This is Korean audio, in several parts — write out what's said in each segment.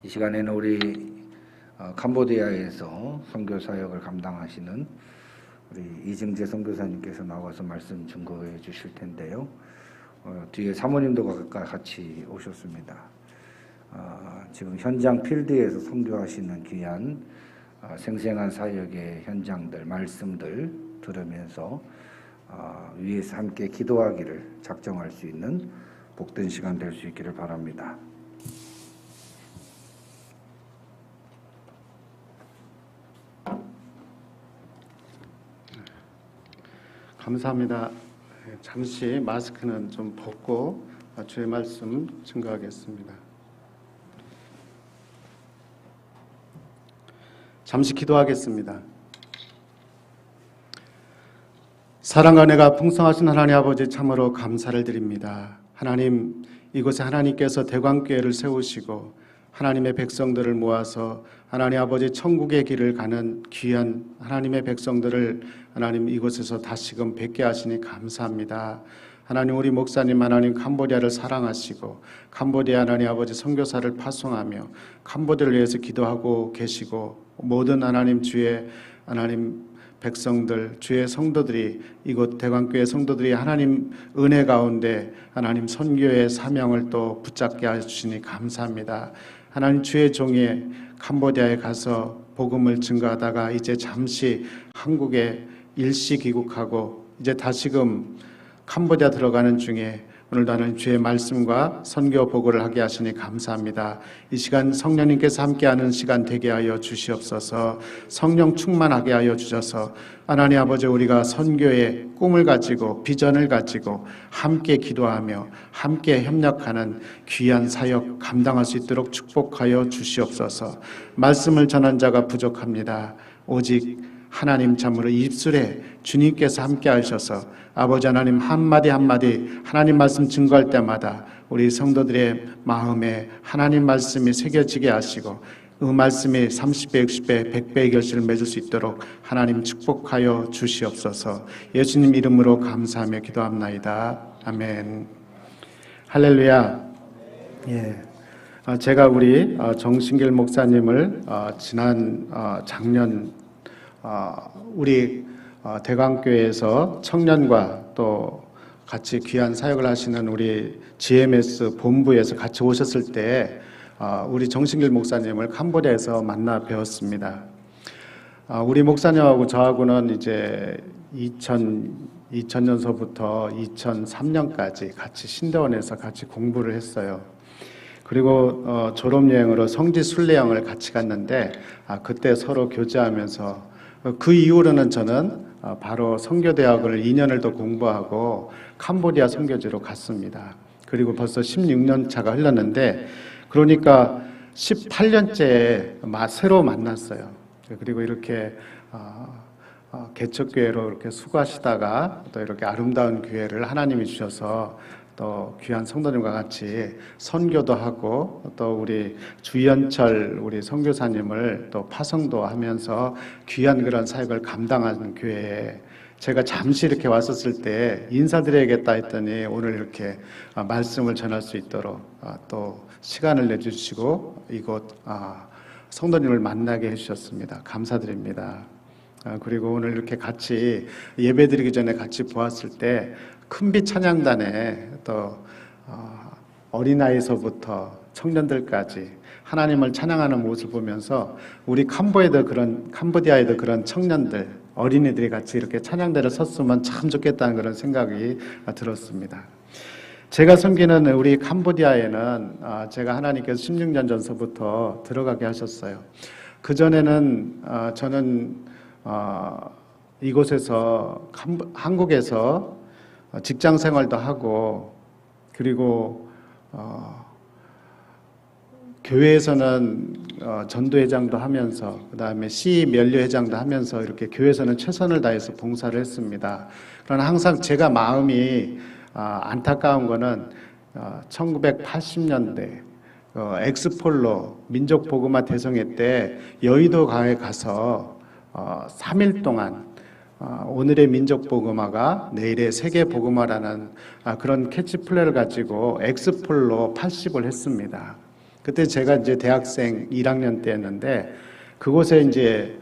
이 시간에는 우리 캄보디아에서 선교 사역을 감당하시는 우리 이증재 선교사님께서 나와서 말씀 증거해 주실 텐데요. 뒤에 사모님도 같이 오셨습니다. 지금 현장 필드에서 선교하시는 귀한 생생한 사역의 현장들, 말씀들 들으면서 위에서 함께 기도하기를 작정할 수 있는 복된 시간 될 수 있기를 바랍니다. 감사합니다. 잠시 마스크는 좀 벗고 주의 말씀 증거하겠습니다. 잠시 기도하겠습니다. 사랑과 은혜가 풍성하신 하나님 아버지 참으로 감사를 드립니다. 하나님, 이곳에 하나님께서 대광교회를 세우시고 하나님의 백성들을 모아서 하나님 아버지 천국의 길을 가는 귀한 하나님의 백성들을 하나님 이곳에서 다시금 뵙게 하시니 감사합니다. 하나님, 우리 목사님 하나님 캄보디아를 사랑하시고 캄보디아 하나님 아버지 선교사를 파송하며 캄보디아를 위해서 기도하고 계시고 모든 하나님 주의 하나님 백성들, 주의 성도들이 이곳 대광교회 성도들이 하나님 은혜 가운데 하나님 선교의 사명을 또 붙잡게 해주시니 감사합니다. 하나님, 주의 종이 캄보디아에 가서 복음을 증거하다가 이제 잠시 한국에 일시 귀국하고 이제 다시금 캄보디아 들어가는 중에 오늘도 하나님 주의 말씀과 선교 보고를 하게 하시니 감사합니다. 이 시간 성령님께서 함께하는 시간 되게 하여 주시옵소서. 성령 충만하게 하여 주셔서 하나님 아버지, 우리가 선교의 꿈을 가지고 비전을 가지고 함께 기도하며 함께 협력하는 귀한 사역 감당할 수 있도록 축복하여 주시옵소서. 말씀을 전한 자가 부족합니다. 오직 하나님 참으로 입술에 주님께서 함께 하셔서 아버지 하나님 한마디 한마디 하나님 말씀 증거할 때마다 우리 성도들의 마음에 하나님 말씀이 새겨지게 하시고 그 말씀이 30배, 60배, 100배의 결실을 맺을 수 있도록 하나님 축복하여 주시옵소서. 예수님 이름으로 감사하며 기도합나이다. 아멘. 할렐루야. 예. 제가 우리 정신길 목사님을 지난 작년 우리 대광교회에서 청년과 또 같이 귀한 사역을 하시는 우리 GMS 본부에서 같이 오셨을 때 우리 정신길 목사님을 캄보디아에서 만나 뵈었습니다. 우리 목사님하고 저하고는 이제 2000년서부터 2003년까지 같이 신대원에서 같이 공부를 했어요. 그리고 졸업여행으로 성지 순례여행을 같이 갔는데 그때 서로 교제하면서 그 이후로는 저는 바로 선교대학을 2년을 더 공부하고 캄보디아 선교지로 갔습니다. 그리고 벌써 16년 차가 흘렀는데 그러니까 18년째 새로 만났어요. 그리고 이렇게 개척교회로 이렇게 수고하시다가 또 이렇게 아름다운 교회를 하나님이 주셔서 또 귀한 성도님과 같이 선교도 하고 또 우리 주연철 우리 선교사님을 또 파송도 하면서 귀한 그런 사역을 감당하는 교회에 제가 잠시 이렇게 왔었을 때 인사드려야겠다 했더니 오늘 이렇게 말씀을 전할 수 있도록 또 시간을 내주시고 이곳 성도님을 만나게 해주셨습니다. 감사드립니다. 그리고 오늘 이렇게 같이 예배드리기 전에 같이 보았을 때 큰빛 찬양단에 또 어린아이서부터 청년들까지 하나님을 찬양하는 모습을 보면서 우리 캄보디아에도 그런 청년들, 어린이들이 같이 이렇게 찬양대를 섰으면 참 좋겠다는 그런 생각이 들었습니다. 제가 섬기는 우리 캄보디아에는 제가 하나님께서 16년 전서부터 들어가게 하셨어요. 그전에는 저는 이곳에서 한국에서 직장 생활도 하고 그리고 교회에서는 전도회장도 하면서 그다음에 면류회장도 하면서 이렇게 교회에서는 최선을 다해서 봉사를 했습니다. 그러나 항상 제가 마음이 안타까운 거는 1980년대 엑스폴로 민족복음화 대성회 때 여의도가에 가서 3일 동안 오늘의 민족복음화가 내일의 세계복음화라는 그런 캐치플레이를 가지고 엑스폴로 80을 했습니다. 그때 제가 이제 대학생 1학년 때였는데 그곳에 이제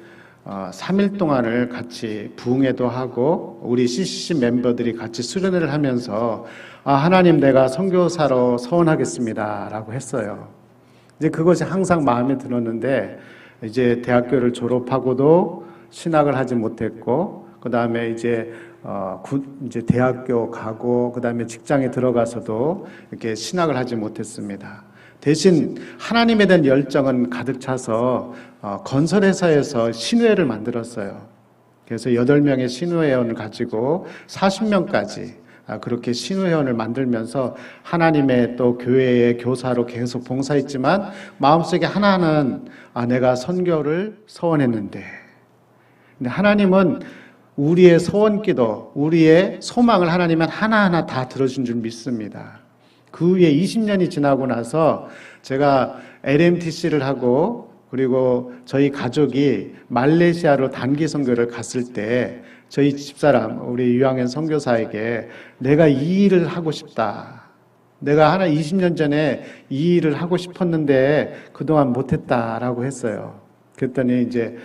3일 동안을 같이 부흥회도 하고 우리 CCC 멤버들이 같이 수련회를 하면서 하나님 내가 선교사로 서원하겠습니다라고 했어요. 이제 그것이 항상 마음에 들었는데 이제 대학교를 졸업하고도 신학을 하지 못했고 그 다음에 이제 대학교 가고 그 다음에 직장에 들어가서도 이렇게 신학을 하지 못했습니다. 대신 하나님에 대한 열정은 가득 차서 건설회사에서 신회를 만들었어요. 그래서 8명의 신회원을 가지고 40명까지 그렇게 신회원을 만들면서 하나님의 또 교회의 교사로 계속 봉사했지만 마음속에 하나는 내가 선교를 서원했는데 근데 하나님은 우리의 소원기도, 우리의 소망을 하나님은 하나하나 다 들어준 줄 믿습니다. 그 후에 20년이 지나고 나서 제가 LMTC를 하고 그리고 저희 가족이 말레이시아로 단기 선교를 갔을 때 저희 집사람, 우리 유학연 선교사에게 내가 이 일을 하고 싶다. 내가 20년 전에 이 일을 하고 싶었는데 그동안 못했다라고 했어요. 그랬더니 이제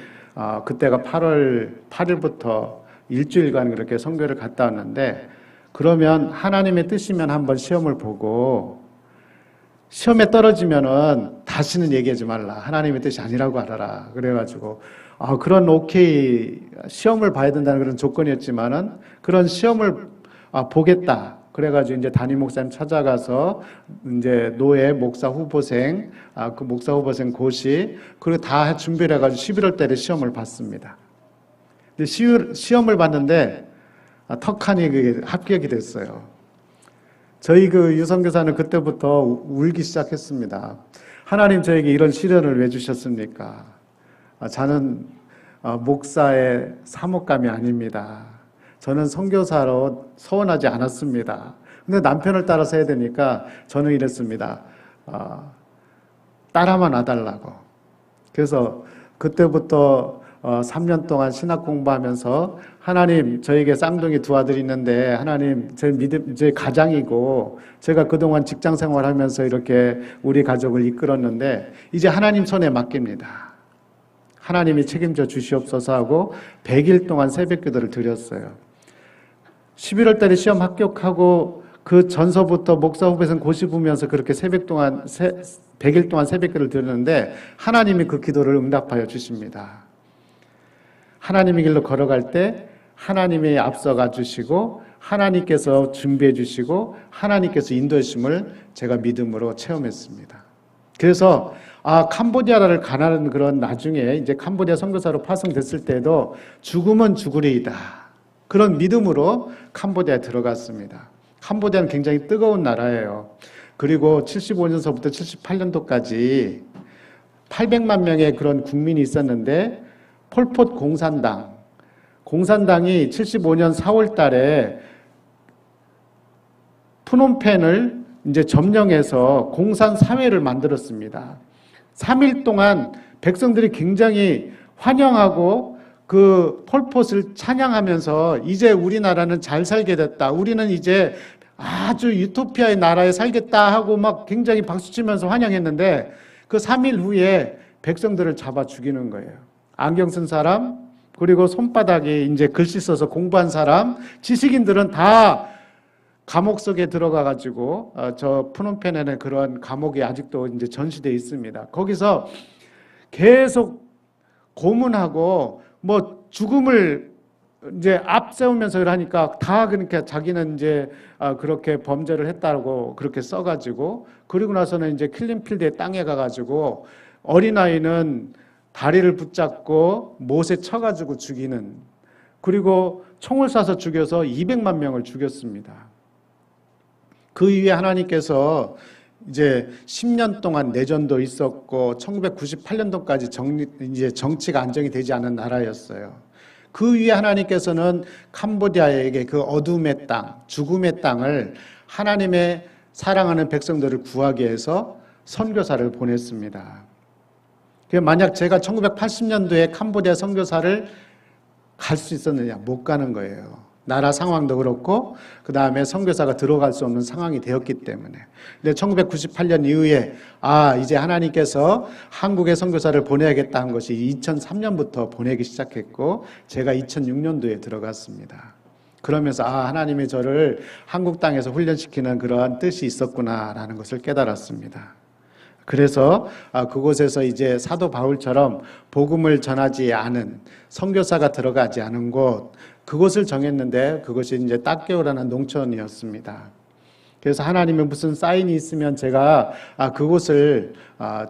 그때가 8월 8일부터 일주일간 그렇게 선교를 갔다 왔는데 그러면 하나님의 뜻이면 한번 시험을 보고 시험에 떨어지면은 다시는 얘기하지 말라. 하나님의 뜻이 아니라고 알아라. 그래가지고 그런 시험을 봐야 된다는 그런 조건이었지만은 그런 시험을 보겠다. 그래가지고 이제 담임 목사님 찾아가서 이제 노예 목사 후보생 그 목사 후보생 고시 그리고 다 준비를 해가지고 11월 달에 시험을 봤습니다. 근데 시험을 봤는데 턱하니 그게 합격이 됐어요. 저희 그 유선교사는 그때부터 울기 시작했습니다. 하나님 저에게 이런 시련을 왜 주셨습니까? 저는 목사의 사목감이 아닙니다. 저는 선교사로 서원하지 않았습니다. 근데 남편을 따라서 해야 되니까 저는 이랬습니다. 따라만 와달라고. 그래서 그때부터 3년 동안 신학 공부하면서 하나님 저에게 쌍둥이 2아들이 있는데 하나님 제 가장이고 제가 그동안 직장 생활하면서 이렇게 우리 가족을 이끌었는데 이제 하나님 손에 맡깁니다. 하나님이 책임져 주시옵소서 하고 100일 동안 새벽기도를 드렸어요. 11월 달에 시험 합격하고 그 전서부터 목사 후배선 고시 부면서 그렇게 100일 동안 새벽기도를 드렸는데 하나님이 그 기도를 응답하여 주십니다. 하나님의 길로 걸어갈 때 하나님이 앞서가 주시고 하나님께서 준비해 주시고 하나님께서 인도해 주심을 제가 믿음으로 체험했습니다. 그래서 캄보디아를 가는 그런 나중에 이제 캄보디아 선교사로 파송됐을 때도 죽으면 죽으리이다. 그런 믿음으로 캄보디아에 들어갔습니다. 캄보디아는 굉장히 뜨거운 나라예요. 그리고 75년서부터 78년도까지 800만 명의 그런 국민이 있었는데 폴포트 공산당이 75년 4월 달에 프놈펜을 이제 점령해서 공산 사회를 만들었습니다. 3일 동안 백성들이 굉장히 환영하고 그 폴폿을 찬양하면서 이제 우리나라는 잘 살게 됐다. 우리는 이제 아주 유토피아의 나라에 살겠다 하고 막 굉장히 박수치면서 환영했는데 그 3일 후에 백성들을 잡아 죽이는 거예요. 안경 쓴 사람, 그리고 손바닥에 이제 글씨 써서 공부한 사람, 지식인들은 다 감옥 속에 들어가가지고 저 프놈펜에는 그런 감옥이 아직도 이제 전시되어 있습니다. 거기서 계속 고문하고 뭐 죽음을 이제 앞세우면서 하니까 다 그러니까 자기는 이제 그렇게 범죄를 했다고 그렇게 써가지고 그리고 나서는 이제 킬링필드의 땅에 가가지고 어린아이는 다리를 붙잡고 못에 쳐가지고 죽이는 그리고 총을 쏴서 죽여서 200만 명을 죽였습니다. 그 이후에 하나님께서 이제 10년 동안 내전도 있었고 1998년도까지 이제 정치가 안정이 되지 않은 나라였어요. 그 위에 하나님께서는 캄보디아에게 그 어둠의 땅, 죽음의 땅을 하나님의 사랑하는 백성들을 구하기 위해서 선교사를 보냈습니다. 만약 제가 1980년도에 캄보디아 선교사를 갈 수 있었느냐? 못 가는 거예요. 나라 상황도 그렇고 그 다음에 선교사가 들어갈 수 없는 상황이 되었기 때문에. 근데 1998년 이후에 이제 하나님께서 한국에 선교사를 보내야겠다 한 것이 2003년부터 보내기 시작했고 제가 2006년도에 들어갔습니다. 그러면서 하나님이 저를 한국 땅에서 훈련시키는 그러한 뜻이 있었구나라는 것을 깨달았습니다. 그래서 그곳에서 이제 사도 바울처럼 복음을 전하지 않은 선교사가 들어가지 않은 곳, 그곳을 정했는데 그것이 이제 딱개오라는 농촌이었습니다. 그래서 하나님의 무슨 사인이 있으면 제가 그곳을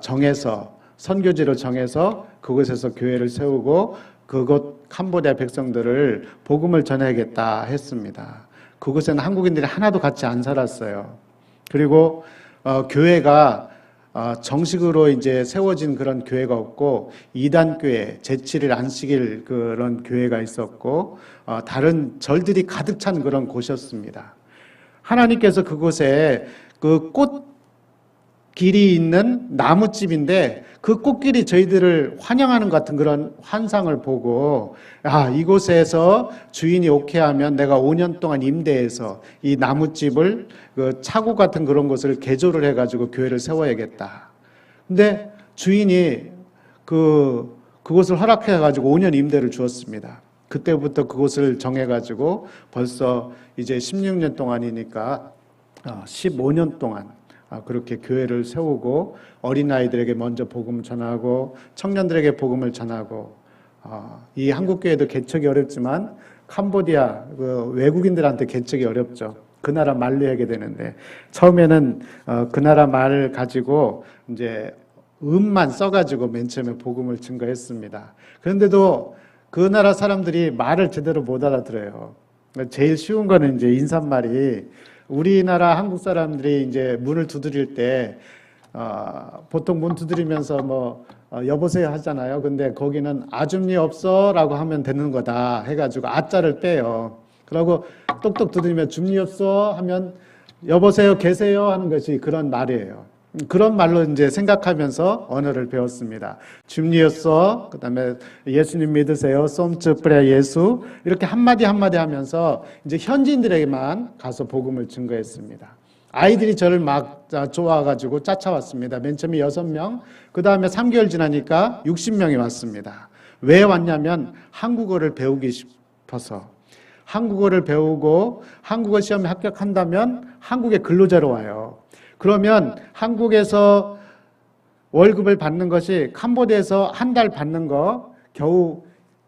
정해서 선교지를 정해서 그곳에서 교회를 세우고 그곳 캄보디아 백성들을 복음을 전해야겠다 했습니다. 그곳에는 한국인들이 하나도 같이 안 살았어요. 그리고 교회가 정식으로 이제 세워진 그런 교회가 없고 이단교회, 제칠일 안식일 그런 교회가 있었고 다른 절들이 가득 찬 그런 곳이었습니다. 하나님께서 그곳에 그 꽃길이 있는 나무집인데 그 꽃길이 저희들을 환영하는 것 같은 그런 환상을 보고 이곳에서 주인이 오케이하면 내가 5년 동안 임대해서 이 나무집을 그 차고 같은 그런 곳을 개조를 해가지고 교회를 세워야겠다. 근데 주인이 그곳을 허락해가지고 5년 임대를 주었습니다. 그때부터 그곳을 정해가지고 벌써 이제 16년 동안이니까 15년 동안 그렇게 교회를 세우고 어린아이들에게 먼저 복음을 전하고 청년들에게 복음을 전하고 이 한국교회도 개척이 어렵지만 캄보디아 외국인들한테 개척이 어렵죠. 그 나라 말로 하게 되는데 처음에는 그 나라 말을 가지고 이제 음만 써가지고 맨 처음에 복음을 증거했습니다. 그런데도 그 나라 사람들이 말을 제대로 못 알아들어요. 제일 쉬운 거는 이제 인사말이 우리나라 한국 사람들이 이제 문을 두드릴 때 보통 문 두드리면서 여보세요 하잖아요. 근데 거기는 아줌니 없어라고 하면 되는 거다 해가지고 아자를 빼요. 그러고 똑똑 두드리면 줌니 없어 하면 여보세요 계세요 하는 것이 그런 말이에요. 그런 말로 이제 생각하면서 언어를 배웠습니다. 줌니였어, 그 다음에 예수님 믿으세요, 쏨츠 프레 예수, 이렇게 한마디 한마디 하면서 이제 현지인들에게만 가서 복음을 증거했습니다. 아이들이 저를 막 좋아가지고 쫓아왔습니다. 맨 처음에 6명, 그 다음에 3개월 지나니까 60명이 왔습니다. 왜 왔냐면 한국어를 배우기 싶어서. 한국어를 배우고 한국어 시험에 합격한다면 한국에 근로자로 와요. 그러면 한국에서 월급을 받는 것이 캄보디아에서 한 달 받는 거 겨우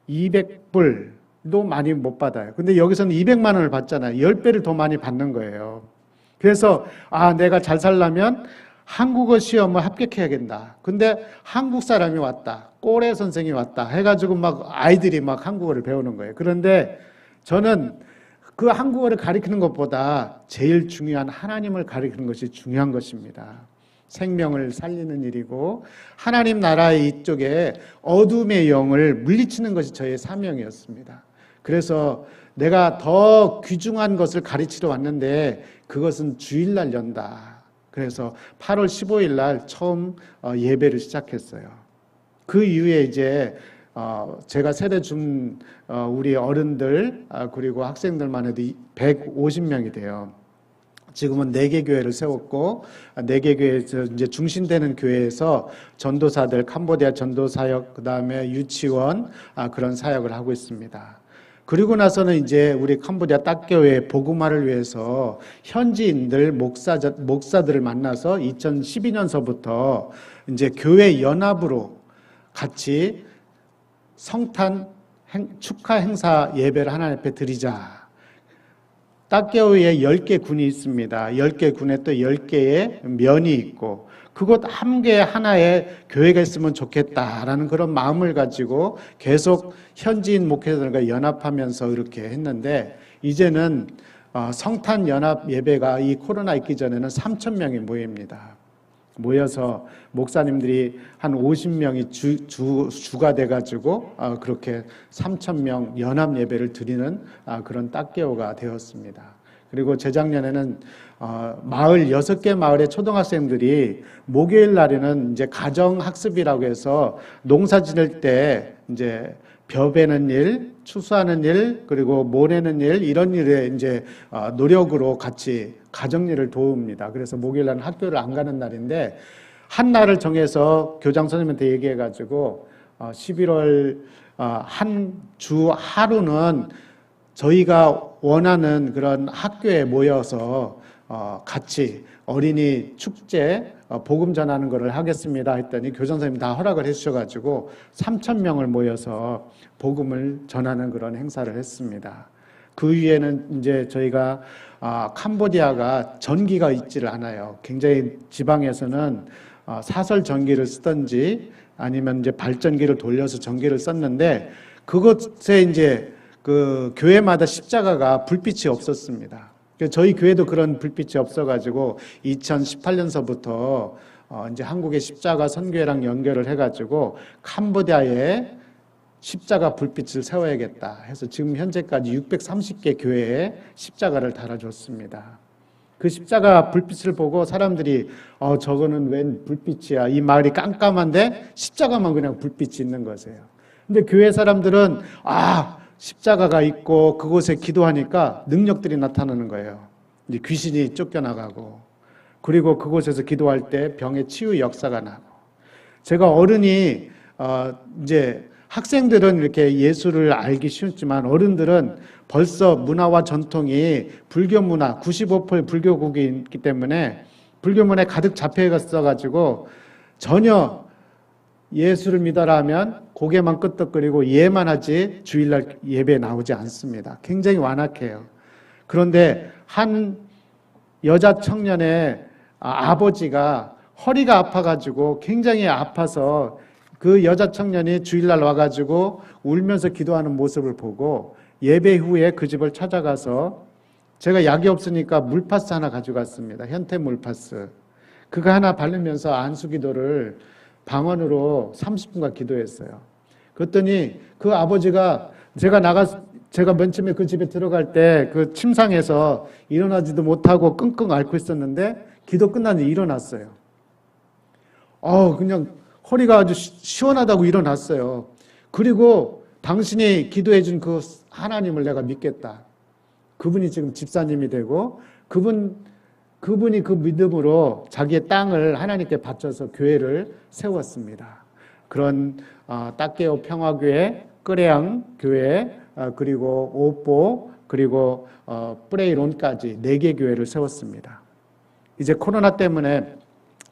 200불도 많이 못 받아요. 근데 여기서는 200만 원을 받잖아요. 10배를 더 많이 받는 거예요. 그래서 내가 잘 살려면 한국어 시험을 합격해야겠다. 근데 한국 사람이 왔다. 꼬레 선생이 왔다. 해가지고 막 아이들이 막 한국어를 배우는 거예요. 그런데 저는 그 한국어를 가리키는 것보다 제일 중요한 하나님을 가리키는 것이 중요한 것입니다. 생명을 살리는 일이고 하나님 나라의 이쪽에 어둠의 영을 물리치는 것이 저의 사명이었습니다. 그래서 내가 더 귀중한 것을 가르치러 왔는데 그것은 주일날 연다. 그래서 8월 15일 날 처음 예배를 시작했어요. 그 이후에 이제 제가 세대 준 우리 어른들 그리고 학생들만 해도 150명이 돼요. 지금은 4개 교회를 세웠고 4개 교회에서 이제 중심되는 교회에서 전도사들 캄보디아 전도 사역 그다음에 유치원 그런 사역을 하고 있습니다. 그리고 나서는 이제 우리 캄보디아 딱교회 복음화를 위해서 현지인들 목사들을 만나서 2012년서부터 이제 교회 연합으로 같이 성탄 축하 행사 예배를 하나님 앞에 드리자. 딱개오에 10개 군이 있습니다. 10개 군에 또 10개의 면이 있고 그곳 한 개 하나의 교회가 있으면 좋겠다라는 그런 마음을 가지고 계속 현지인 목회자들과 연합하면서 이렇게 했는데 이제는 성탄 연합 예배가 이 코로나 있기 전에는 3,000명이 모입니다. 모여서 목사님들이 한 50명이 주가 돼가지고 그렇게 3,000명 연합 예배를 드리는 그런 딱개오가 되었습니다. 그리고 재작년에는 마을 6개 마을의 초등학생들이 목요일 날에는 이제 가정 학습이라고 해서 농사 지낼 때 이제 벼 베는 일, 추수하는 일, 그리고 모내는 일, 이런 일에 이제 노력으로 같이 가정일을 도웁니다. 그래서 목요일 날은 학교를 안 가는 날인데, 한 날을 정해서 교장 선생님한테 얘기해가지고 11월 한 주 하루는 저희가 원하는 그런 학교에 모여서 같이 어린이 축제 복음 전하는 것을 하겠습니다 했더니 교장 선생님이 다 허락을 해주셔가지고 3,000명을 모여서 복음을 전하는 그런 행사를 했습니다. 그 위에는 이제 저희가 캄보디아가 전기가 있지를 않아요. 굉장히 지방에서는 사설 전기를 쓰든지 아니면 이제 발전기를 돌려서 전기를 썼는데, 그것에 이제 그 교회마다 십자가가 불빛이 없었습니다. 저희 교회도 그런 불빛이 없어가지고 2018년서부터 이제 한국의 십자가 선교회랑 연결을 해가지고 캄보디아에 십자가 불빛을 세워야겠다 해서 지금 현재까지 630개 교회에 십자가를 달아줬습니다. 그 십자가 불빛을 보고 사람들이 저거는 웬 불빛이야, 이 마을이 깜깜한데 십자가만 그냥 불빛이 있는 거세요. 근데 교회 사람들은 십자가가 있고 그곳에 기도하니까 능력들이 나타나는 거예요. 이제 귀신이 쫓겨나가고, 그리고 그곳에서 기도할 때 병의 치유 역사가 나고. 제가 어른이 이제 학생들은 이렇게 예수를 알기 쉽지만 어른들은 벌써 문화와 전통이 불교 문화, 95% 불교국이 있기 때문에 불교 문화에 가득 잡혀있어가지고 전혀 예수를 믿어라 하면 고개만 끄덕거리고 예만 하지 주일날 예배에 나오지 않습니다. 굉장히 완악해요. 그런데 한 여자 청년의 아버지가 허리가 아파가지고 굉장히 아파서 그 여자 청년이 주일날 와가지고 울면서 기도하는 모습을 보고 예배 후에 그 집을 찾아가서 제가 약이 없으니까 물파스 하나 가져갔습니다. 현태 물파스. 그거 하나 바르면서 안수기도를 방언으로 30분간 기도했어요. 그랬더니 그 아버지가 제가 맨 처음에 그 집에 들어갈 때 그 침상에서 일어나지도 못하고 끙끙 앓고 있었는데 기도 끝났는데 일어났어요. 그냥 허리가 아주 시원하다고 일어났어요. 그리고 당신이 기도해 준 그 하나님을 내가 믿겠다. 그분이 지금 집사님이 되고 그분이 그 믿음으로 자기의 땅을 하나님께 바쳐서 교회를 세웠습니다. 그런 따케오 평화교회, 끄레앙 교회, 그리고 오뽀, 그리고 프레이론까지 4개 교회를 세웠습니다. 이제 코로나 때문에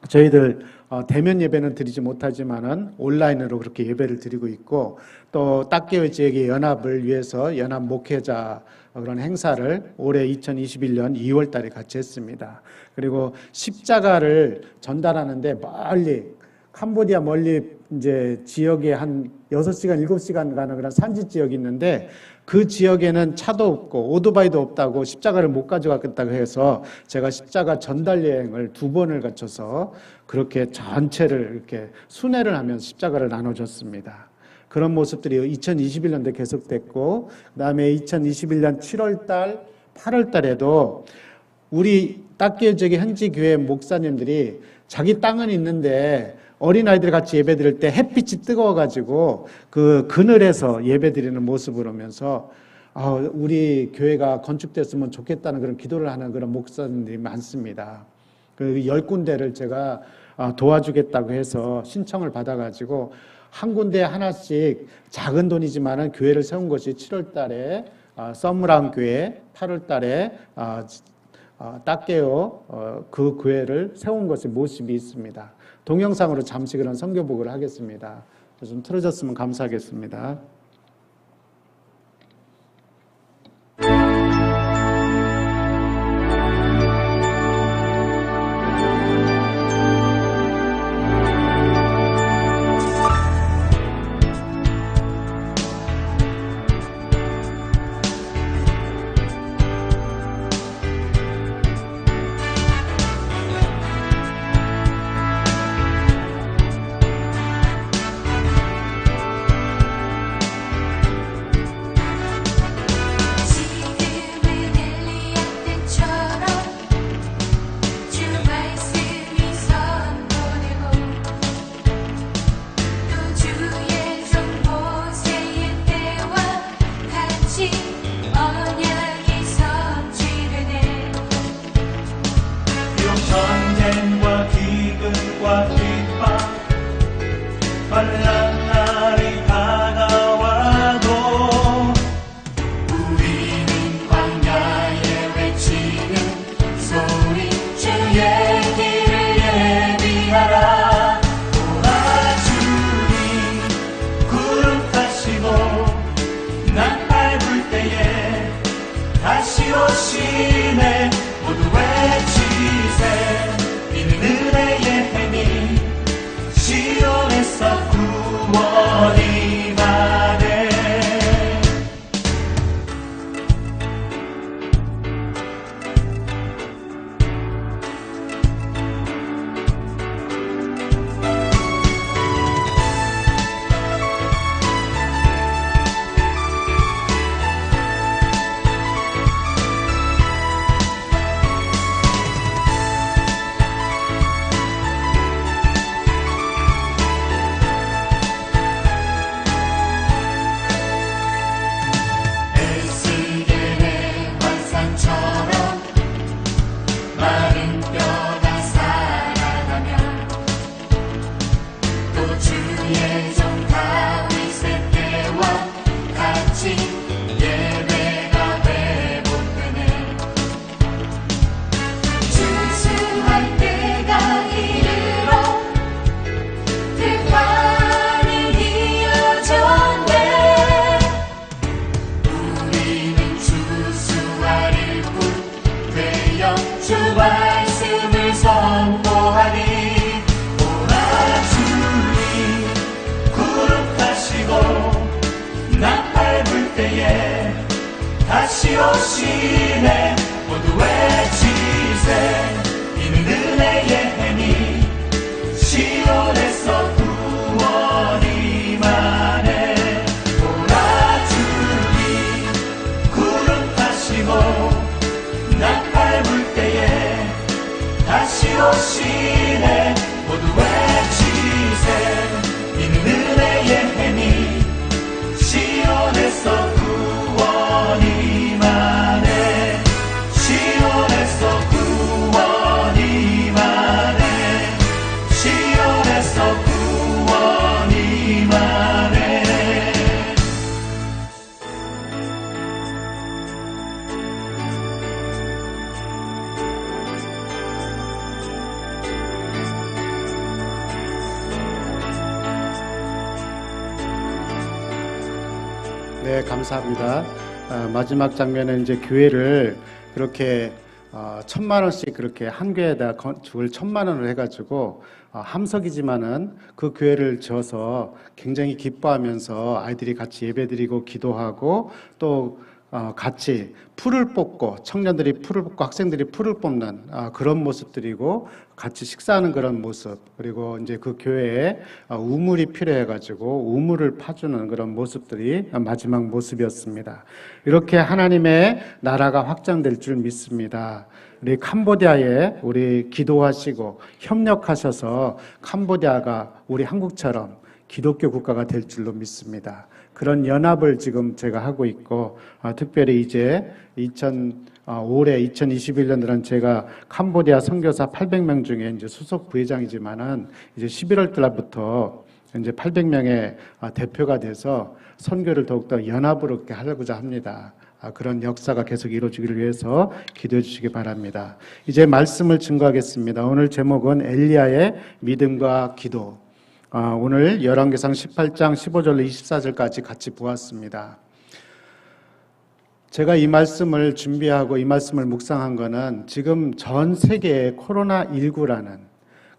저희들 대면 예배는 드리지 못하지만은 온라인으로 그렇게 예배를 드리고 있고, 또 따케오 지역의 연합을 위해서 연합 목회자 그런 행사를 올해 2021년 2월 달에 같이 했습니다. 그리고 십자가를 전달하는데 멀리 캄보디아 멀리 이제 지역에 한 6시간, 7시간 가는 그런 산지 지역이 있는데, 그 지역에는 차도 없고 오토바이도 없다고 십자가를 못 가져갔다고 해서 제가 십자가 전달 여행을 2번을 거쳐서 그렇게 전체를 이렇게 순회를 하면서 십자가를 나눠줬습니다. 그런 모습들이 2021년도에 계속됐고, 그다음에 2021년 7월달, 8월달에도 우리 따케오 지역의 현지 교회 목사님들이 자기 땅은 있는데 어린아이들 같이 예배 드릴 때 햇빛이 뜨거워가지고 그 그늘에서 예배 드리는 모습을 보면서 우리 교회가 건축됐으면 좋겠다는 그런 기도를 하는 그런 목사님들이 많습니다. 그 10군데를 제가 도와주겠다고 해서 신청을 받아가지고 한 군데 하나씩 작은 돈이지만은 교회를 세운 것이 7월 달에 서무랑 교회, 8월 달에 따케오 그 교회를 세운 것의 모습이 있습니다. 동영상으로 잠시 그런 선교복을 하겠습니다. 좀 틀어졌으면 감사하겠습니다. 주의 종 다윗의 때와 같이 예배가 회복되네. 준수할 때가 이르러 등판이 이어졌네. 우리는 주수할 일꾼 되어 주 말씀을 선포하니. 오라 주님 구름 타시고 나팔 불 때에 다시 오시네. 모두 외치세 이는 은혜의 해니 시온에서 구원이 임하네. 오라 주님 구름 타시고 나팔 불 때에 다시 오시네. 모두 외치세 이는 은혜의 해니 시온에서 구원이 임하네. 시온에서 구원이 임하네. 시온에서 구원이 임하네. 네, 감사합니다. 마지막 장면은 이제 교회를 그렇게 1,000만 원씩 그렇게 한 교회에다 건축을 1,000만 원을 해가지고 함석이지만은 그 교회를 지어서 굉장히 기뻐하면서 아이들이 같이 예배드리고 기도하고 또 같이 풀을 뽑고 청년들이 풀을 뽑고 학생들이 풀을 뽑는 그런 모습들이고 같이 식사하는 그런 모습, 그리고 이제 그 교회에 우물이 필요해가지고 우물을 파주는 그런 모습들이 마지막 모습이었습니다. 이렇게 하나님의 나라가 확장될 줄 믿습니다. 우리 캄보디아에 우리 기도하시고 협력하셔서 캄보디아가 우리 한국처럼 기독교 국가가 될 줄로 믿습니다. 그런 연합을 지금 제가 하고 있고, 특별히 이제 올해 2021년도는 제가 캄보디아 선교사 800명 중에 이제 수석 부회장이지만은 이제 11월 달부터 이제 800명의 대표가 돼서 선교를 더욱더 연합으로 이렇게 하려고자 합니다. 그런 역사가 계속 이루어지기를 위해서 기도해 주시기 바랍니다. 이제 말씀을 증거하겠습니다. 오늘 제목은 엘리야의 믿음과 기도. 오늘 열왕기상 18장 15절로 24절까지 같이 보았습니다. 제가 이 말씀을 준비하고 이 말씀을 묵상한 거는 지금 전 세계에 코로나19라는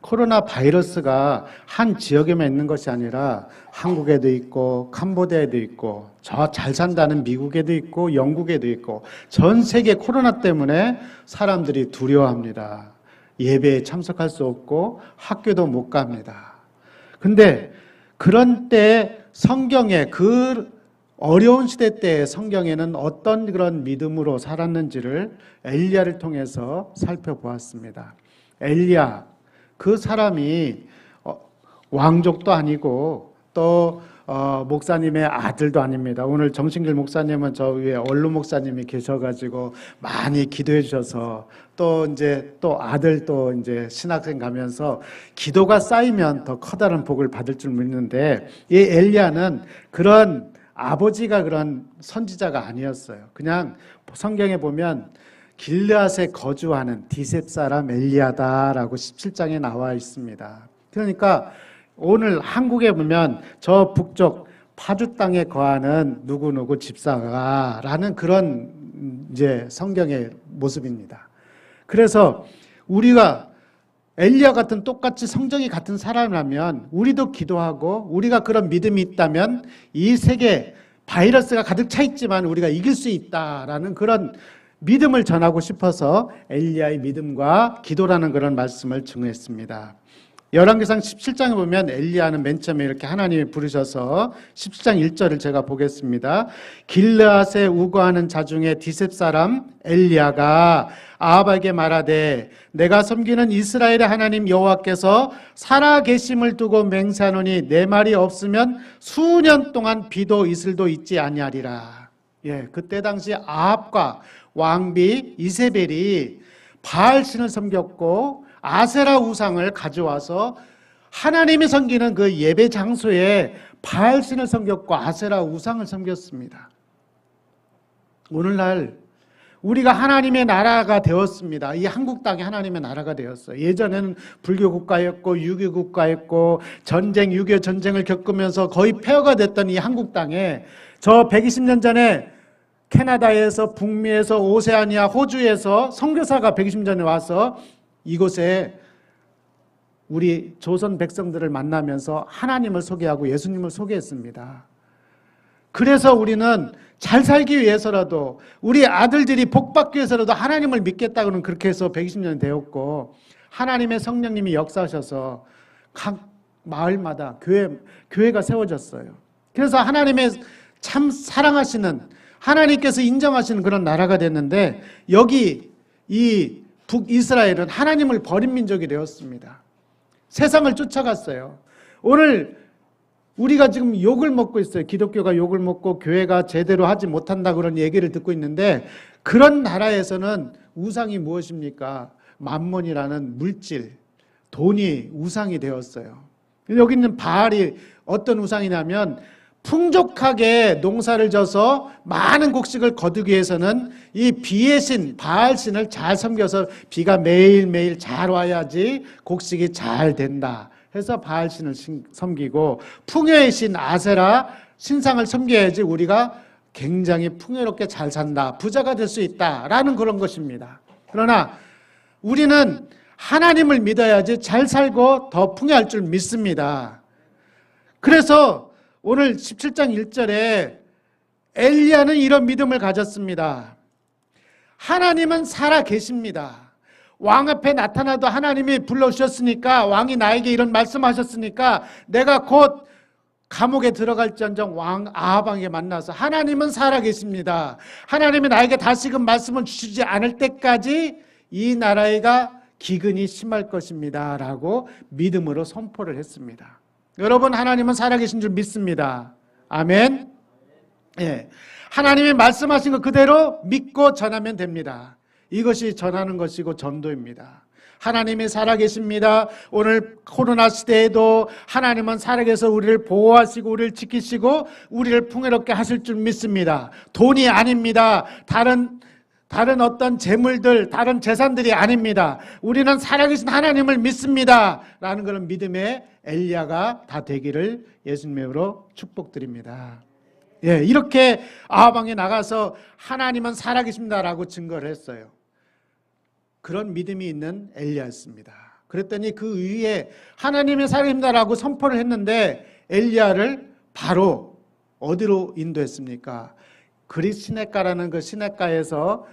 코로나 바이러스가 한 지역에만 있는 것이 아니라 한국에도 있고 캄보디아에도 있고 저 잘 산다는 미국에도 있고 영국에도 있고 전 세계 코로나 때문에 사람들이 두려워합니다. 예배에 참석할 수 없고 학교도 못 갑니다. 근데 그런 때 성경에 그 어려운 시대 때 성경에는 어떤 그런 믿음으로 살았는지를 엘리야를 통해서 살펴보았습니다. 엘리야, 그 사람이 왕족도 아니고 또 목사님의 아들도 아닙니다. 오늘 정신길 목사님은 저 위에 얼루 목사님이 계셔가지고 많이 기도해 주셔서 또 이제 또 아들 또 이제 신학생 가면서 기도가 쌓이면 더 커다란 복을 받을 줄 믿는데 이 엘리야는 그런 아버지가 그런 선지자가 아니었어요. 그냥 성경에 보면 길르앗에 거주하는 디셉 사람 엘리야다라고 17장에 나와 있습니다. 그러니까 오늘 한국에 보면 저 북쪽 파주 땅에 거하는 누구누구 집사가라는 그런 이제 성경의 모습입니다. 그래서 우리가 엘리야 같은 똑같이 성정이 같은 사람이라면 우리도 기도하고 우리가 그런 믿음이 있다면 이 세계 바이러스가 가득 차 있지만 우리가 이길 수 있다라는 그런 믿음을 전하고 싶어서 엘리야의 믿음과 기도라는 그런 말씀을 증거했습니다. 열왕기상 17장에 보면 엘리야는 맨 처음에 이렇게 하나님이 부르셔서 17장 1절을 제가 보겠습니다. 길르앗에 우거하는 자 중에 디셉 사람 엘리야가 아합에게 말하되 내가 섬기는 이스라엘의 하나님 여호와께서 살아계심을 두고 맹세하노니 내 말이 없으면 수년 동안 비도 이슬도 있지 아니하리라. 그때 당시 아합과 왕비 이세벨이 바알신을 섬겼고 아세라 우상을 가져와서 하나님이 섬기는 그 예배 장소에 바알신을 섬겼고 아세라 우상을 섬겼습니다. 오늘날 우리가 하나님의 나라가 되었습니다. 이 한국 땅이 하나님의 나라가 되었어요. 예전에는 불교 국가였고 유교 국가였고 전쟁, 6.25 전쟁을 겪으면서 거의 폐허가 됐던 이 한국 땅에 저 120년 전에 캐나다에서 북미에서 오세아니아 호주에서 선교사가 120년 전에 와서 이곳에 우리 조선 백성들을 만나면서 하나님을 소개하고 예수님을 소개했습니다. 그래서 우리는 잘 살기 위해서라도 우리 아들들이 복받기 위해서라도 하나님을 믿겠다고는 그렇게 해서 120년 되었고 하나님의 성령님이 역사하셔서 각 마을마다 교회가 세워졌어요. 그래서 하나님의 참 사랑하시는 하나님께서 인정하시는 그런 나라가 됐는데 여기 이 북이스라엘은 하나님을 버린 민족이 되었습니다. 세상을 쫓아갔어요. 오늘 우리가 지금 욕을 먹고 있어요. 기독교가 욕을 먹고 교회가 제대로 하지 못한다 그런 얘기를 듣고 있는데 그런 나라에서는 우상이 무엇입니까? 만몬이라는 물질, 돈이 우상이 되었어요. 여기 있는 바알이 어떤 우상이냐면 풍족하게 농사를 져서 많은 곡식을 거두기 위해서는 이 비의 신, 바알신을 잘 섬겨서 비가 매일매일 잘 와야지 곡식이 잘 된다 해서 바알신을 섬기고 풍요의 신 아세라 신상을 섬겨야지 우리가 굉장히 풍요롭게 잘 산다, 부자가 될 수 있다라는 그런 것입니다. 그러나 우리는 하나님을 믿어야지 잘 살고 더 풍요할 줄 믿습니다. 그래서 오늘 17장 1절에 엘리야는 이런 믿음을 가졌습니다. 하나님은 살아 계십니다. 왕 앞에 나타나도 하나님이 불러주셨으니까, 왕이 나에게 이런 말씀하셨으니까 내가 곧 감옥에 들어갈지언정 왕 아하방에 만나서 하나님은 살아 계십니다. 하나님이 나에게 다시금 말씀을 주시지 않을 때까지 이 나라가 기근이 심할 것입니다 라고 믿음으로 선포를 했습니다. 여러분, 하나님은 살아계신 줄 믿습니다. 아멘. 예, 하나님이 말씀하신 것 그대로 믿고 전하면 됩니다. 이것이 전하는 것이고 전도입니다. 하나님이 살아계십니다. 오늘 코로나 시대에도 하나님은 살아계셔서 우리를 보호하시고 우리를 지키시고 우리를 풍요롭게 하실 줄 믿습니다. 돈이 아닙니다. 다른 어떤 재물들, 다른 재산들이 아닙니다. 우리는 살아계신 하나님을 믿습니다 라는 그런 믿음의 엘리야가 다 되기를 예수님으로 축복드립니다. 예, 이렇게 아하방에 나가서 하나님은 살아계십니다 라고 증거를 했어요. 그런 믿음이 있는 엘리야였습니다. 그랬더니 그 위에 하나님이 살아계십니다 라고 선포를 했는데 엘리야를 바로 어디로 인도했습니까? 그릿 시냇가라는 그 시냇가에서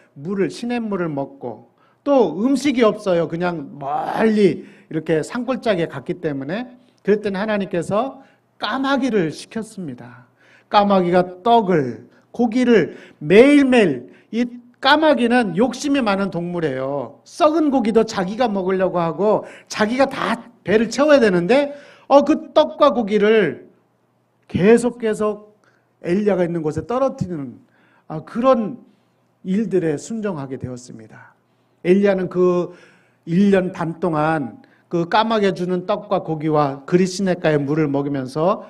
시냇물을 먹고, 또 음식이 없어요. 그냥 멀리 이렇게 산골짜기에 갔기 때문에. 그랬더니 하나님께서 까마귀를 시켰습니다. 까마귀가 떡을, 고기를 매일매일, 이 까마귀는 욕심이 많은 동물이에요. 썩은 고기도 자기가 먹으려고 하고 자기가 다 배를 채워야 되는데 그 떡과 고기를 계속 엘리야가 있는 곳에 떨어뜨리는 그런 일들에 순종하게 되었습니다. 엘리야는 그 1년 반 동안 그 까마귀 주는 떡과 고기와 그릿 시냇가의 물을 먹으면서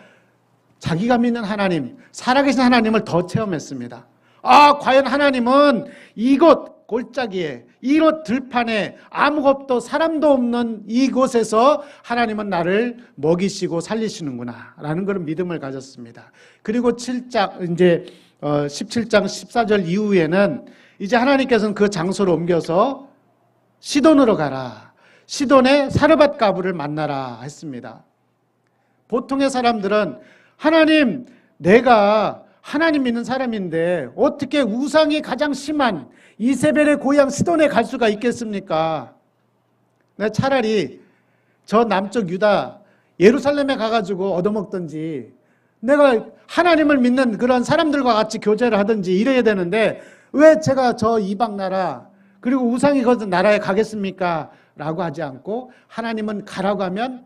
자기가 믿는 하나님, 살아계신 하나님을 더 체험했습니다. 과연 하나님은 이곳 골짜기에, 이곳 들판에 아무것도 사람도 없는 이곳에서 하나님은 나를 먹이시고 살리시는구나 라는 그런 믿음을 가졌습니다. 그리고 17장 14절 이후에는 이제 하나님께서는 그 장소를 옮겨서 시돈으로 가라, 시돈의 사르밧 가부를 만나라 했습니다. 보통의 사람들은 하나님, 내가 하나님 믿는 사람인데 어떻게 우상이 가장 심한 이세벨의 고향 시돈에 갈 수가 있겠습니까? 내가 차라리 저 남쪽 유다 예루살렘에 가가지고 얻어먹든지, 내가 하나님을 믿는 그런 사람들과 같이 교제를 하든지 이래야 되는데 왜 제가 저 이방 나라 그리고 우상이 거둔 나라에 가겠습니까? 라고 하지 않고 하나님은 가라고 하면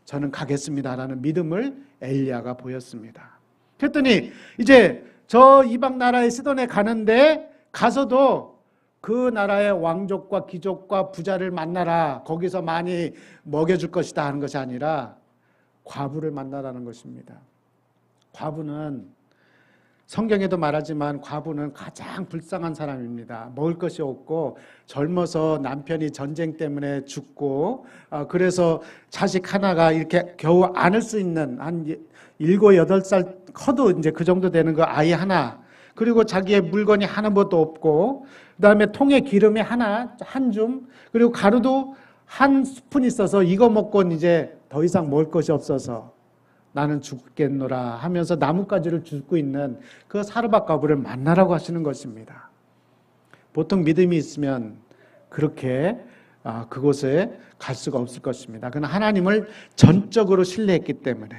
저는 가겠습니다 라는 믿음을 엘리야가 보였습니다. 그랬더니 이제 저 이방 나라의 시돈에 가는데 가서도 그 나라의 왕족과 귀족과 부자를 만나라, 거기서 많이 먹여줄 것이다 하는 것이 아니라 과부를 만나라는 것입니다. 과부는 성경에도 말하지만 과부는 가장 불쌍한 사람입니다. 먹을 것이 없고 젊어서 남편이 전쟁 때문에 죽고 그래서 자식 하나가 이렇게 겨우 안을 수 있는 한 7, 8살 커도 이제 그 정도 되는 그 아이 하나, 그리고 자기의 물건이 하나도 없고 그다음에 통에 기름이 한 줌, 그리고 가루도 한 스푼 있어서 이거 먹고는 이제 더 이상 먹을 것이 없어서 나는 죽겠노라 하면서 나뭇가지를 줍고 있는 그 사르밧 과부를 만나라고 하시는 것입니다. 보통 믿음이 있으면 그렇게 그곳에 갈 수가 없을 것입니다. 그는 하나님을 전적으로 신뢰했기 때문에,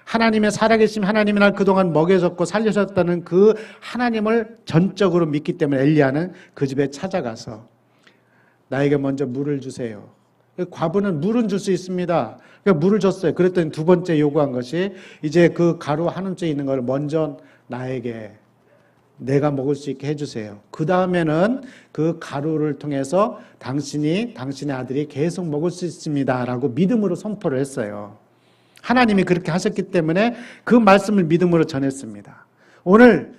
하나님의 살아계심, 하나님이 날 그동안 먹여줬고 살려줬다는 그 하나님을 전적으로 믿기 때문에 엘리야는 그 집에 찾아가서 나에게 먼저 물을 주세요. 과부는 물은 줄 수 있습니다. 그러니까 물을 줬어요. 그랬더니 두 번째 요구한 것이 이제 그 가루 한 움째 있는 걸 먼저 나에게 내가 먹을 수 있게 해주세요. 그 다음에는 그 가루를 통해서 당신의 아들이 계속 먹을 수 있습니다 라고 믿음으로 선포를 했어요. 하나님이 그렇게 하셨기 때문에 그 말씀을 믿음으로 전했습니다. 오늘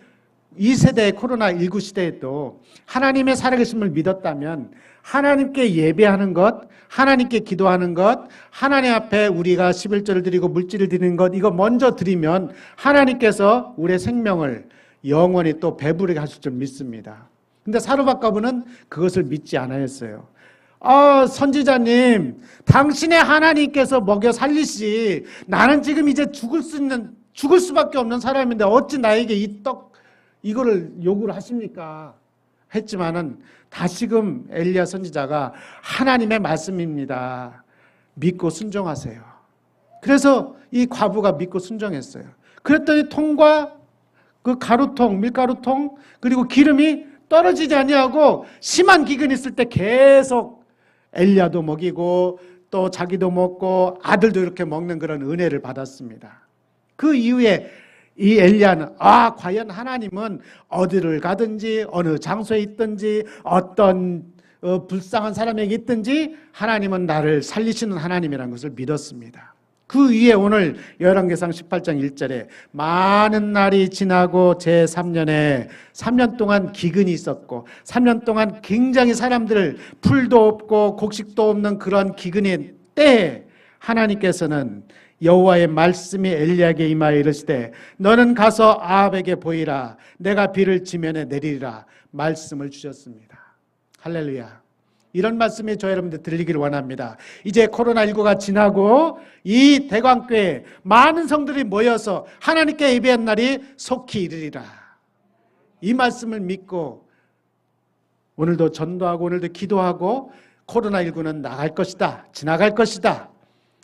이 세대의 코로나19 시대에도 하나님의 살아계심을 믿었다면 하나님께 예배하는 것, 하나님께 기도하는 것, 하나님 앞에 우리가 11조를 드리고 물질을 드리는 것, 이거 먼저 드리면 하나님께서 우리의 생명을 영원히 또 배부르게 하실 줄 믿습니다. 근데 사르밧 과부는 그것을 믿지 않았어요. 선지자님, 당신의 하나님께서 먹여 살리시, 나는 지금 이제 죽을 수밖에 없는 사람인데 어찌 나에게 이거를 요구를 하십니까? 했지만은 다시금 엘리야 선지자가 하나님의 말씀입니다. 믿고 순종하세요. 그래서 이 과부가 믿고 순종했어요. 그랬더니 통과 그 가루통, 밀가루통, 그리고 기름이 떨어지지 아니하고 심한 기근이 있을 때 계속 엘리야도 먹이고 또 자기도 먹고 아들도 이렇게 먹는 그런 은혜를 받았습니다. 그 이후에 이 엘리야는 과연 하나님은 어디를 가든지 어느 장소에 있든지 어떤 불쌍한 사람에게 있든지 하나님은 나를 살리시는 하나님이라는 것을 믿었습니다. 그 위에 오늘 열왕기상 18장 1절에 많은 날이 지나고 제3년에 3년 동안 기근이 있었고 3년 동안 굉장히 사람들 풀도 없고 곡식도 없는 그런 기근의 때에 하나님께서는 여호와의 말씀이 엘리야에게 임하여 이르시되 너는 가서 아합에게 보이라, 내가 비를 지면에 내리리라 말씀을 주셨습니다. 할렐루야. 이런 말씀이 저 여러분들 들리기를 원합니다. 이제 코로나19가 지나고 이 대광교회에 많은 성들이 모여서 하나님께 예배한 날이 속히 이르리라. 이 말씀을 믿고 오늘도 전도하고 오늘도 기도하고 코로나19는 나갈 것이다, 지나갈 것이다,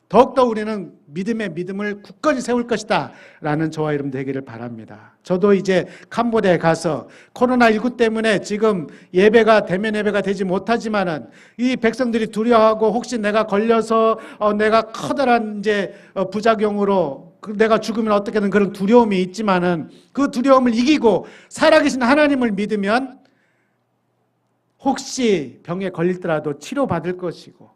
더욱더 우리는 믿음을 굳건히 세울 것이다 라는 저와 여러분 되기를 바랍니다. 저도 이제 캄보디아에 가서 코로나19 때문에 지금 대면 예배가 되지 못하지만은 이 백성들이 두려워하고 혹시 내가 걸려서 내가 커다란 이제 부작용으로 내가 죽으면 어떻게 된 그런 두려움이 있지만은 그 두려움을 이기고 살아계신 하나님을 믿으면 혹시 병에 걸리더라도 치료받을 것이고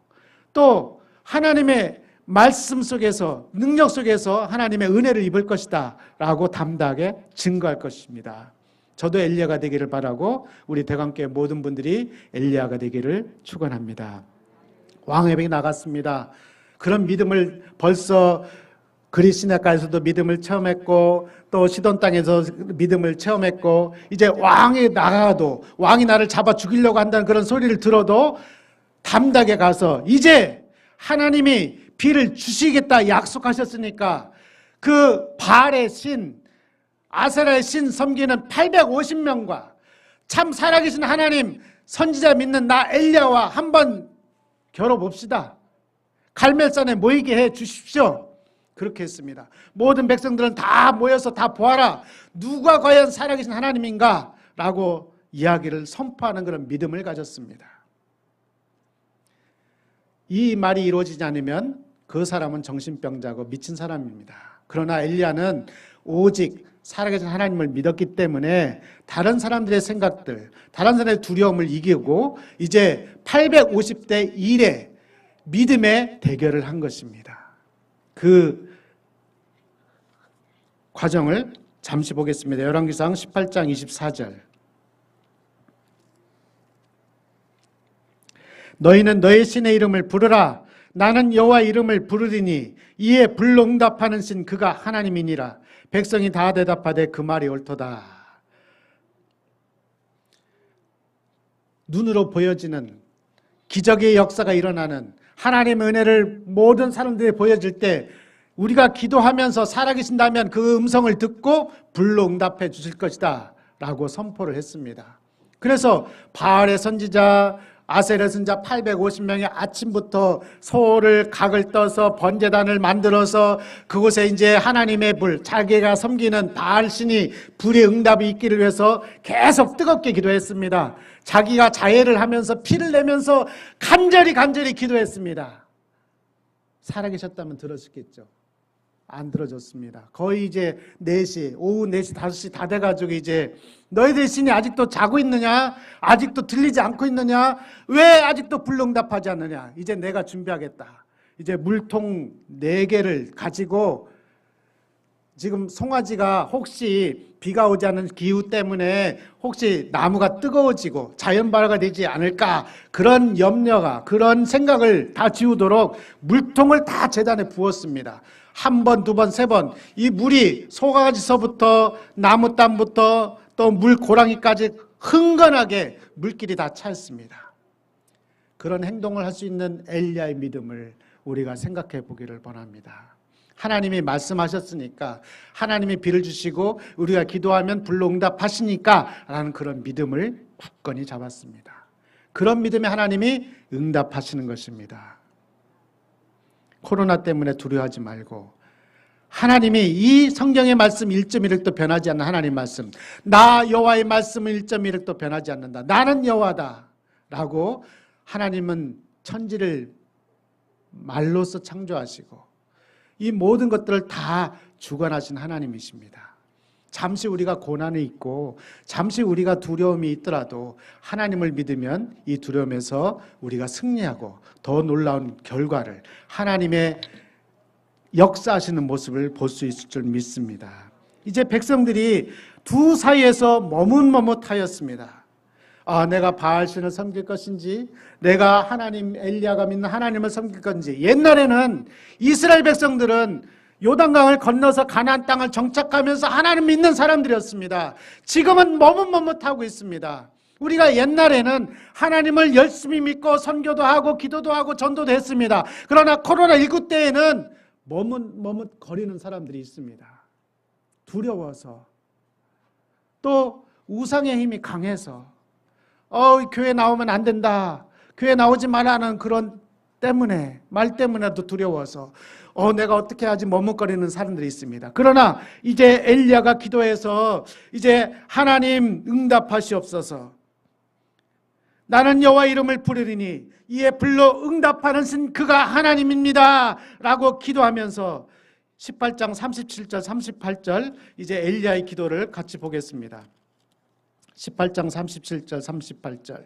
또 하나님의 말씀 속에서 능력 속에서 하나님의 은혜를 입을 것이다 라고 담대하게 증거할 것입니다. 저도 엘리야가 되기를 바라고 우리 대광교회 모든 분들이 엘리야가 되기를 축원합니다. 왕회병이 나갔습니다. 그런 믿음을 벌써 그리스나가에서도 믿음을 체험했고 또 시돈 땅에서 믿음을 체험했고 이제 왕이 나가도 왕이 나를 잡아 죽이려고 한다는 그런 소리를 들어도 담대하게 가서 이제 하나님이 비를 주시겠다 약속하셨으니까 그 바알의 신, 아세라의 신 섬기는 850명과 참 살아계신 하나님 선지자 믿는 나 엘리야와 한번 겨뤄봅시다. 갈멜산에 모이게 해 주십시오. 그렇게 했습니다. 모든 백성들은 다 모여서 다 보아라. 누가 과연 살아계신 하나님인가? 라고 이야기를 선포하는 그런 믿음을 가졌습니다. 이 말이 이루어지지 않으면 그 사람은 정신병자고 미친 사람입니다. 그러나 엘리야는 오직 살아계신 하나님을 믿었기 때문에 다른 사람들의 생각들, 다른 사람의 두려움을 이기고 이제 850대 1의 믿음의 대결을 한 것입니다. 그 과정을 잠시 보겠습니다. 열왕기상 18장 24절. 너희는 너희 신의 이름을 부르라. 나는 여호와 이름을 부르리니 이에 불로 응답하는 신 그가 하나님이니라. 백성이 다 대답하되 그 말이 옳도다. 눈으로 보여지는 기적의 역사가 일어나는 하나님의 은혜를 모든 사람들이 보여질 때 우리가 기도하면서 살아계신다면 그 음성을 듣고 불로 응답해 주실 것이다 라고 선포를 했습니다. 그래서 바알의 선지자, 아셀의 선지자 850명이 아침부터 소를 각을 떠서 번제단을 만들어서 그곳에 이제 하나님의 불, 자기가 섬기는 바알 신이 불의 응답이 있기를 위해서 계속 뜨겁게 기도했습니다. 자기가 자해를 하면서 피를 내면서 간절히 기도했습니다. 살아계셨다면 들었겠죠. 안 들어줬습니다. 거의 이제 4시, 오후 4시, 5시 다 돼가지고 이제 너희들 신이 아직도 자고 있느냐? 아직도 들리지 않고 있느냐? 왜 아직도 불응답하지 않느냐? 이제 내가 준비하겠다. 이제 물통 4개를 가지고 지금 송아지가 혹시 비가 오지 않은 기후 때문에 혹시 나무가 뜨거워지고 자연발화가 되지 않을까 그런 염려가 그런 생각을 다 지우도록 물통을 다 제단에 부었습니다. 1번, 2번, 3번 이 물이 소가지서부터 나무땀부터 또 물 고랑이까지 흥건하게 물길이 다 찼습니다. 그런 행동을 할 수 있는 엘리야의 믿음을 우리가 생각해 보기를 바랍니다. 하나님이 말씀하셨으니까 하나님이 비를 주시고 우리가 기도하면 불로 응답하시니까 라는 그런 믿음을 굳건히 잡았습니다. 그런 믿음에 하나님이 응답하시는 것입니다. 코로나 때문에 두려워하지 말고 하나님이 이 성경의 말씀 1.1획도 변하지 않는 하나님 말씀, 나 여호와의 말씀은 1.1획도 변하지 않는다. 나는 여호와다 라고 하나님은 천지를 말로써 창조하시고 이 모든 것들을 다 주관하신 하나님이십니다. 잠시 우리가 고난이 있고 잠시 우리가 두려움이 있더라도 하나님을 믿으면 이 두려움에서 우리가 승리하고 더 놀라운 결과를 하나님의 역사하시는 모습을 볼 수 있을 줄 믿습니다. 이제 백성들이 두 사이에서 머뭇머뭇하였습니다. 내가 바알신을 섬길 것인지 내가 하나님 엘리야가 믿는 하나님을 섬길 건지. 옛날에는 이스라엘 백성들은 요단강을 건너서 가나안 땅을 정착하면서 하나님 믿는 사람들이었습니다. 지금은 머뭇머뭇하고 있습니다. 우리가 옛날에는 하나님을 열심히 믿고 선교도 하고 기도도 하고 전도도 했습니다. 그러나 코로나19 때에는 머뭇거리는 사람들이 있습니다. 두려워서 또 우상의 힘이 강해서 교회 나오면 안 된다. 교회 나오지 말라는 그런 말 때문에도 두려워서 내가 어떻게 하지 머뭇거리는 사람들이 있습니다. 그러나 이제 엘리야가 기도해서 이제 하나님 응답하시옵소서. 나는 여호와 이름을 부르리니 이에 불로 응답하는 신 그가 하나님입니다 라고 기도하면서 18장 37절 38절 이제 엘리야의 기도를 같이 보겠습니다. 18장 37절 38절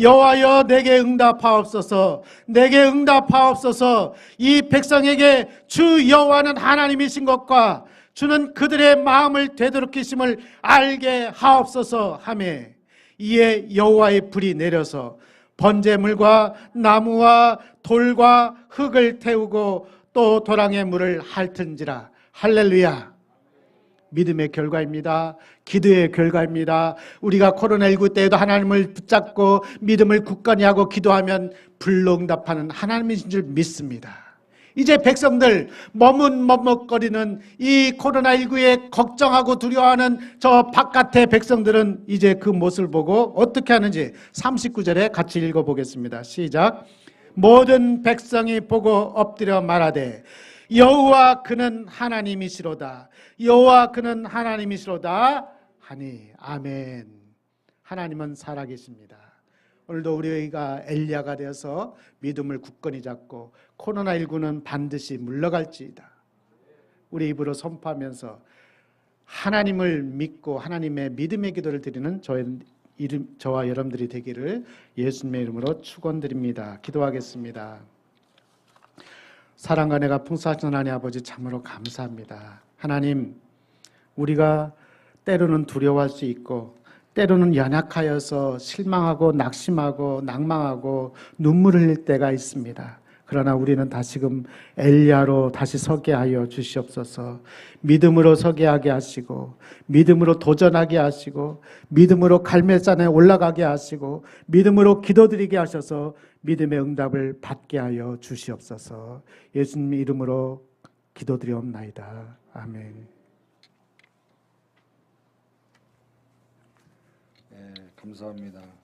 여호와여 내게 응답하옵소서. 내게 응답하옵소서. 이 백성에게 주 여호와는 하나님이신 것과 주는 그들의 마음을 되돌이키심을 알게 하옵소서 하매 이에 여호와의 불이 내려서 번제물과 나무와 돌과 흙을 태우고 또 도랑의 물을 핥은지라. 할렐루야. 믿음의 결과입니다. 기도의 결과입니다. 우리가 코로나19 때에도 하나님을 붙잡고 믿음을 굳건히 하고 기도하면 불로 응답하는 하나님이신 줄 믿습니다. 이제 백성들 머뭇머뭇거리는 이 코로나19에 걱정하고 두려워하는 저 바깥의 백성들은 이제 그 모습을 보고 어떻게 하는지 39절에 같이 읽어보겠습니다. 시작. 모든 백성이 보고 엎드려 말하되 여호와 그는 하나님이시로다. 여호와 그는 하나님이시로다 하니. 아멘. 하나님은 살아계십니다. 오늘도 우리가 엘리야가 되어서 믿음을 굳건히 잡고 코로나19는 반드시 물러갈지이다. 우리 입으로 선포하면서 하나님을 믿고 하나님의 믿음의 기도를 드리는 저와 여러분들이 되기를 예수님의 이름으로 축원드립니다. 기도하겠습니다. 사랑과 은혜가 풍성하신 하나님 아버지 참으로 감사합니다. 하나님 우리가 때로는 두려워할 수 있고 때로는 연약하여서 실망하고 낙심하고 낭망하고 눈물 흘릴 때가 있습니다. 그러나 우리는 다시금 엘리야로 다시 서게 하여 주시옵소서. 믿음으로 서게 하게 하시고 믿음으로 도전하게 하시고 믿음으로 갈멜산에 올라가게 하시고 믿음으로 기도드리게 하셔서 믿음의 응답을 받게 하여 주시옵소서. 예수님 이름으로 기도드리옵나이다. 아멘. 감사합니다.